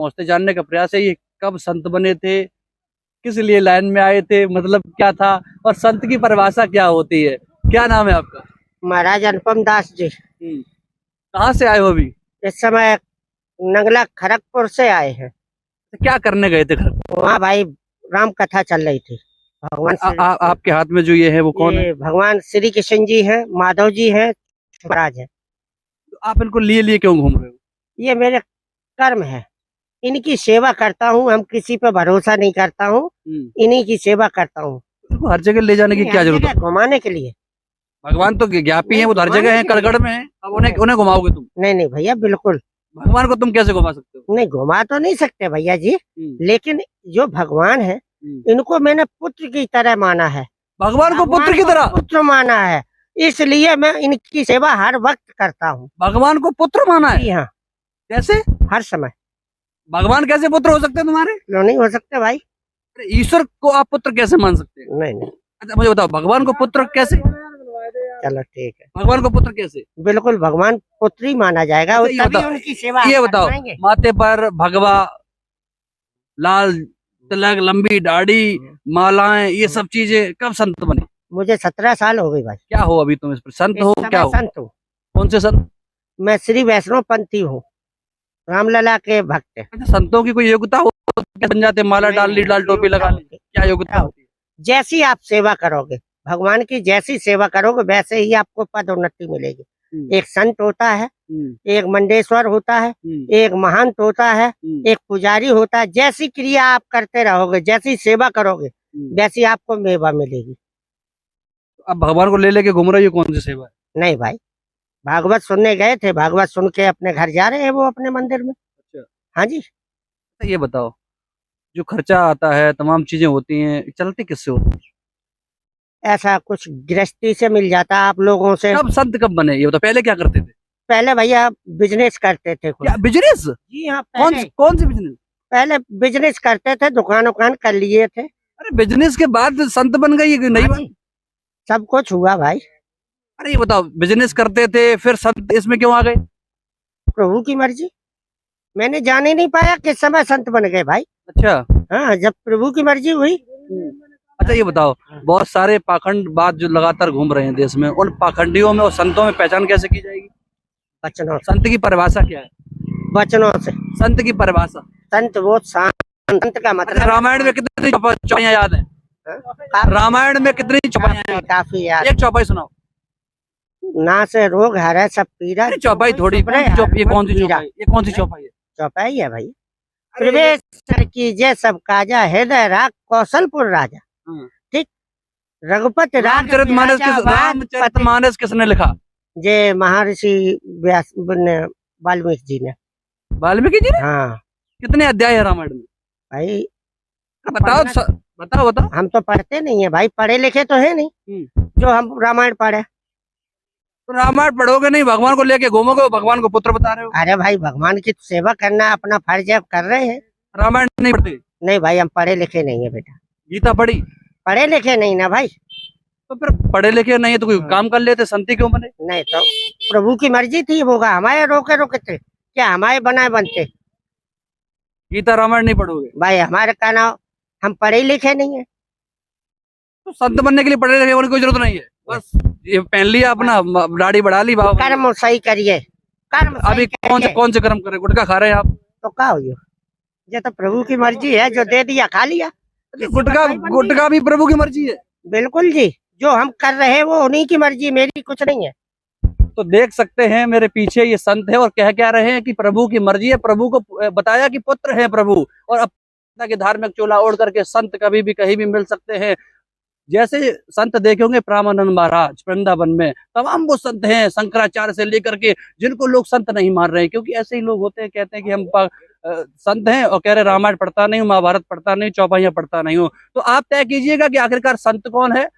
पहुंचते जानने का प्रयास है, ये कब संत बने थे, किस लिए लाइन में आए थे, मतलब क्या था, और संत की परिभाषा क्या होती है। क्या नाम है आपका? महाराज अनुपम दास जी। कहाँ से आए हो अभी? इस समय नंगला खड़गपुर से आए हैं। तो क्या करने गए थे घर? वहाँ भाई राम कथा चल रही थी। भगवान आपके हाथ में जो ये है वो कौन है? भगवान श्री कृष्ण जी हैं, माधव जी हैं, महाराज है। तो आप इनको लिए लिए क्यों घूम रहे हो? ये मेरे कर्म है, इनकी सेवा करता हूँ। हम किसी पे भरोसा नहीं करता हूँ, इन्हीं की सेवा करता हूँ। इनको हर जगह ले जाने की क्या जरूरत है? घुमाने के लिए। भगवान तो ज्ञापी है, वो हर जगह है, कड़गड़ में है। अब उन्हें घुमाओगे तुम? नहीं भैया, बिल्कुल। भगवान को तुम कैसे घुमा सकते हो? नहीं, घुमा तो नहीं सकते भैया जी, लेकिन जो भगवान है इनको मैंने पुत्र की तरह माना है। भगवान को पुत्र की तरह पुत्र माना है, इसलिए मैं इनकी सेवा हर वक्त करता हूँ। भगवान को पुत्र माना है? हाँ। कैसे? हर समय। भगवान कैसे पुत्र हो सकते हैं तुम्हारे? क्यों नहीं हो सकते भाई? ईश्वर को आप पुत्र कैसे मान सकते हैं? नहीं। अच्छा मुझे बताओ, भगवान को पुत्र कैसे? चलो ठीक है। भगवान को पुत्र कैसे? बिल्कुल भगवान पुत्र ही माना जाएगा। अच्छा, तभी उनकी सेवा ये बताओ, माथे पर भगवा, लाल तिलक, लंबी दाढ़ी, मालाएं, ये सब चीजें, कब संत बने? मुझे 17 साल हो गई भाई। क्या हो अभी तुम? इस पर संत हो? क्या हो? संत हूँ। कौन से संत? मैं श्री वैष्णव पंथी हूँ, रामलला के भक्त है। अच्छा, संतों की कोई योग्यता हो? बन जाते, माला डाल ली, लाल टोपी लगा ली, क्या योग्यता होती है? जैसी आप सेवा करोगे, भगवान की जैसी सेवा करोगे वैसे ही आपको पदोन्नति मिलेगी। एक संत होता है, एक मंडेश्वर होता है, एक महंत होता है, एक पुजारी होता है। जैसी क्रिया आप करते रहोगे, जैसी सेवा करोगे वैसी आपको मेवा मिलेगी। अब भगवान को ले लेके घूम रही हो, कौन सी सेवा है? नहीं भाई, भागवत सुनने गए थे, भागवत सुन के अपने घर जा रहे हैं वो अपने मंदिर में। अच्छा। हाँ जी। ये बताओ, जो खर्चा आता है, तमाम चीजें होती हैं, चलती किससे होती है? ऐसा कुछ गृहस्थी से मिल जाता है आप लोगों से। कब संत कब बने ये बताओ? पहले क्या करते थे? पहले भैया बिजनेस करते थे। क्या बिजनेस? जी हाँ। कौन सी बिजनेस? पहले बिजनेस करते थे, दुकान उकान कर लिए थे। अरे बिजनेस के बाद संत बन गई? नहीं बात? सब कुछ हुआ भाई। अरे ये बताओ, बिजनेस करते थे फिर संत इसमें क्यों आ गए? प्रभु की मर्जी, मैंने जान ही नहीं पाया किस समय संत बन गए भाई। अच्छा। हाँ, जब प्रभु की मर्जी हुई। अच्छा ये बताओ, बहुत सारे पाखंड बात जो लगातार घूम रहे हैं देश में, उन पाखंडियों में और संतों में पहचान कैसे की जाएगी? वचनों। संत की परिभाषा क्या है? वचनों से। संत की परिभाषा? संत वो संत का मतलब। रामायण में कितनी चौपाइयां याद है? रामायण में कितनी चौपाइयां? काफी याद। एक चौपाई सुनाओ। ना से रोग हरे सब पीरा। चौपाई थोड़ी, ये कौन सी चौपाई? ये कौन सी चौपाई है? चौपाई है भाई। प्रवेश कीजिए सब काजा, हृदय राग कौशलपुर राजा। ठीक। रघुपति रामचरितमानस किसने लिखा? जे महर्षि वाल्मीकि जी ने। वाल्मीकि जी ने? हाँ। कितने अध्याय है रामायण में भाई बताओ? बताओ। हम तो पढ़ते नहीं है भाई, पढ़े लिखे तो है नहीं जो हम रामायण पढ़े। तो रामायण पढ़ोगे नहीं, भगवान को लेके घूमोगे, भगवान को पुत्र बता रहे हो। अरे भाई, भगवान की सेवा करना अपना फर्ज है, कर रहे हैं। रामायण नहीं पढ़ते? नहीं भाई, हम पढ़े लिखे नहीं है बेटा। गीता पढ़ी? पढ़े लिखे नहीं ना भाई। तो फिर पढ़े लिखे नहीं है तो कोई काम कर लेते, संती क्यों बने? नहीं तो प्रभु की मर्जी थी, होगा हमारे रोके थे क्या? हमारे बनाए बनते। गीता रामायण नहीं पढ़ोगे भाई? हमारे का नाम, हम पढ़े लिखे नहीं है। तो संत बनने के लिए पढ़े लिखे होने की कोई जरूरत नहीं है, बस ये पहन लिया, अपना दाढ़ी बढ़ा ली, कर्म सही करिए। कर्म अभी कौन से कर्म करे? गुटखा खा रहे हैं आप तो क्या हो? ये तो प्रभु की मर्जी है, जो दे दिया खा लिया। गुटखा भी प्रभु की मर्जी है? बिल्कुल जी, जो हम कर रहे हैं वो उन्हीं की मर्जी, मेरी कुछ नहीं है। तो देख सकते हैं मेरे पीछे ये संत है और कह क्या रहे हैं कि प्रभु की मर्जी है। प्रभु को बताया कि पुत्र है प्रभु, और अब के धार्मिक चोला ओढ़ करके संत कभी भी कहीं भी मिल सकते हैं। जैसे संत देखे होंगे प्रामानंद महाराज वृंदावन में, तमाम वो संत हैं, शंकराचार्य से लेकर के, जिनको लोग संत नहीं मान रहे, क्योंकि ऐसे ही लोग होते हैं, कहते हैं कि हम संत हैं और कह रहे रामायण पढ़ता नहीं हूँ, महाभारत पढ़ता नहीं, चौपाइयां पढ़ता नहीं हूँ। तो आप तय कीजिएगा कि आखिरकार संत कौन है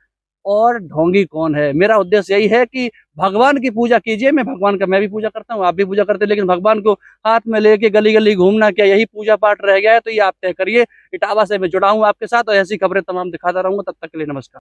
और ढोंगी कौन है। मेरा उद्देश्य यही है कि भगवान की पूजा कीजिए। मैं भी पूजा करता हूँ, आप भी पूजा करते हैं, लेकिन भगवान को हाथ में लेके गली गली घूमना क्या यही पूजा पाठ रह गया है? तो ये आप तय करिए। इटावा से मैं जुड़ा हूँ आपके साथ और ऐसी खबरें तमाम दिखाता रहूंगा। तब तक के लिए नमस्कार।